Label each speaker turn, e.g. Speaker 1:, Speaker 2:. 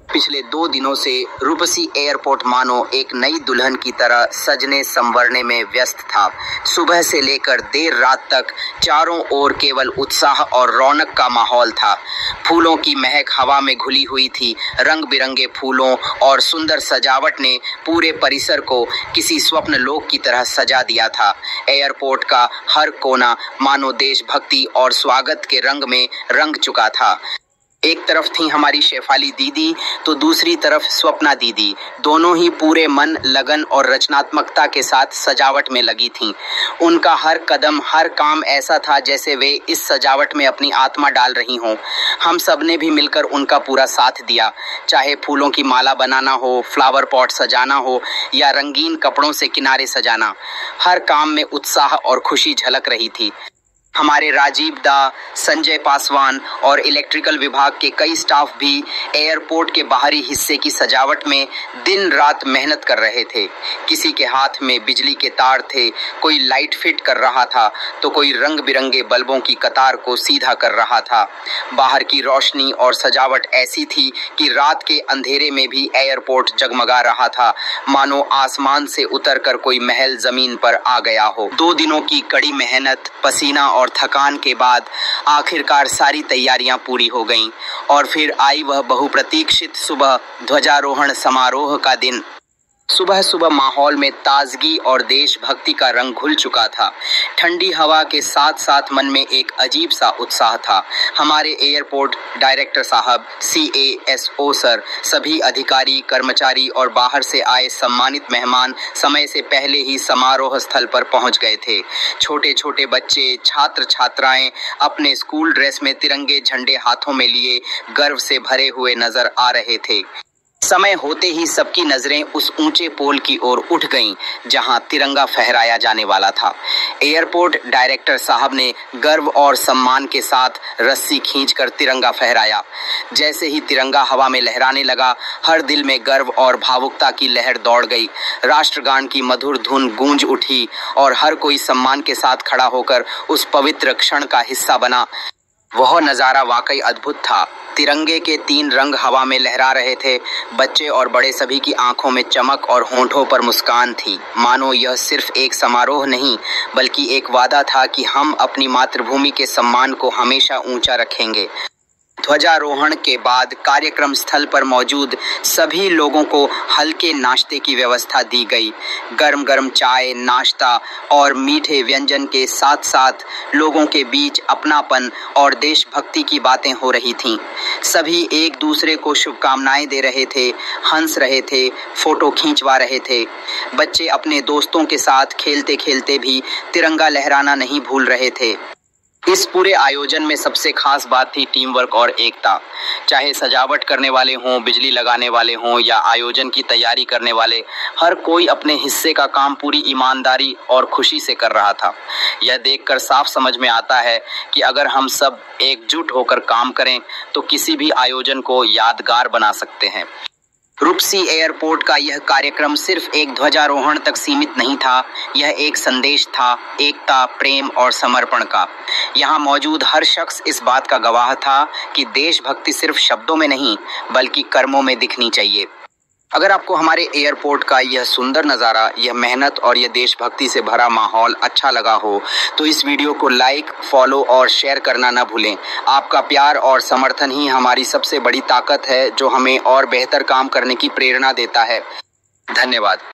Speaker 1: पिछले 2 दिनों से रूपसी एयरपोर्ट मानो एक नई दुल्हन की तरह सजने संवरने में व्यस्त था। सुबह से लेकर देर रात तक चारों ओर केवल उत्साह और रौनक का माहौल था। फूलों की महक हवा में घुली हुई थी। रंग बिरंगे फूलों और सुंदर सजावट ने पूरे परिसर को किसी स्वप्न लोक की तरह सजा दिया था। एयरपोर्ट का हर कोना मानो देशभक्ति और स्वागत के रंग में रंग चुका था। एक तरफ थी हमारी शेफाली दीदी तो दूसरी तरफ स्वप्ना दीदी। दोनों ही पूरे मन, लगन और रचनात्मकता के साथ सजावट में लगी थीं। उनका हर कदम, हर काम ऐसा था जैसे वे इस सजावट में अपनी आत्मा डाल रही हों। हम सब ने भी मिलकर उनका पूरा साथ दिया, चाहे फूलों की माला बनाना हो, फ्लावर पॉट सजाना हो या रंगीन कपड़ों से किनारे सजाना। हर काम में उत्साह और खुशी झलक रही थी। हमारे राजीव दा, संजय पासवान और इलेक्ट्रिकल विभाग के कई स्टाफ भी एयरपोर्ट के बाहरी हिस्से की सजावट में दिन रात मेहनत कर रहे थे। किसी के हाथ में बिजली के तार थे, कोई लाइट फिट कर रहा था तो कोई रंग बिरंगे बल्बों की कतार को सीधा कर रहा था। बाहर की रोशनी और सजावट ऐसी थी कि रात के अंधेरे में भी एयरपोर्ट जगमगा रहा था, मानो आसमान से उतरकर कोई महल जमीन पर आ गया हो। 2 दिनों की कड़ी मेहनत, पसीना और थकान के बाद आखिरकार सारी तैयारियां पूरी हो गईं और फिर आई वह बहुप्रतीक्षित सुबह, ध्वजारोहण समारोह का दिन। सुबह सुबह माहौल में ताजगी और देशभक्ति का रंग घुल चुका था। ठंडी हवा के साथ साथ मन में एक अजीब सा उत्साह था। हमारे एयरपोर्ट डायरेक्टर साहब, CASO सर, सभी अधिकारी, कर्मचारी और बाहर से आए सम्मानित मेहमान समय से पहले ही समारोह स्थल पर पहुंच गए थे। छोटे छोटे बच्चे, छात्र छात्राएं अपने स्कूल ड्रेस में तिरंगे झंडे हाथों में लिए गर्व से भरे हुए नजर आ रहे थे। समय होते ही सबकी नजरें उस ऊंचे पोल की ओर उठ गईं जहां तिरंगा फहराया जाने वाला था। एयरपोर्ट डायरेक्टर साहब ने गर्व और सम्मान के साथ रस्सी खींचकर तिरंगा फहराया। जैसे ही तिरंगा हवा में लहराने लगा, हर दिल में गर्व और भावुकता की लहर दौड़ गई। राष्ट्रगान की मधुर धुन गूंज उठी और हर कोई सम्मान के साथ खड़ा होकर उस पवित्र क्षण का हिस्सा बना। वह नज़ारा वाकई अद्भुत था। तिरंगे के 3 रंग हवा में लहरा रहे थे। बच्चे और बड़े सभी की आंखों में चमक और होंठों पर मुस्कान थी, मानो यह सिर्फ एक समारोह नहीं बल्कि एक वादा था कि हम अपनी मातृभूमि के सम्मान को हमेशा ऊंचा रखेंगे। ध्वजारोहण के बाद कार्यक्रम स्थल पर मौजूद सभी लोगों को हल्के नाश्ते की व्यवस्था दी गई। गर्म गर्म चाय, नाश्ता और मीठे व्यंजन के साथ साथ लोगों के बीच अपनापन और देशभक्ति की बातें हो रही थीं। सभी एक दूसरे को शुभकामनाएं दे रहे थे, हंस रहे थे, फोटो खींचवा रहे थे। बच्चे अपने दोस्तों के साथ खेलते खेलते भी तिरंगा लहराना नहीं भूल रहे थे। इस पूरे आयोजन में सबसे खास बात थी टीम वर्क और एकता। चाहे सजावट करने वाले हों, बिजली लगाने वाले हों या आयोजन की तैयारी करने वाले, हर कोई अपने हिस्से का काम पूरी ईमानदारी और खुशी से कर रहा था। यह देखकर साफ समझ में आता है कि अगर हम सब एकजुट होकर काम करें तो किसी भी आयोजन को यादगार बना सकते हैं। रूपसी एयरपोर्ट का यह कार्यक्रम सिर्फ एक ध्वजारोहण तक सीमित नहीं था, यह एक संदेश था, एकता, प्रेम और समर्पण का। यहाँ मौजूद हर शख्स इस बात का गवाह था कि देशभक्ति सिर्फ शब्दों में नहीं बल्कि कर्मों में दिखनी चाहिए। अगर आपको हमारे एयरपोर्ट का यह सुंदर नज़ारा, यह मेहनत और यह देशभक्ति से भरा माहौल अच्छा लगा हो तो इस वीडियो को लाइक, फॉलो और शेयर करना न भूलें। आपका प्यार और समर्थन ही हमारी सबसे बड़ी ताकत है जो हमें और बेहतर काम करने की प्रेरणा देता है। धन्यवाद।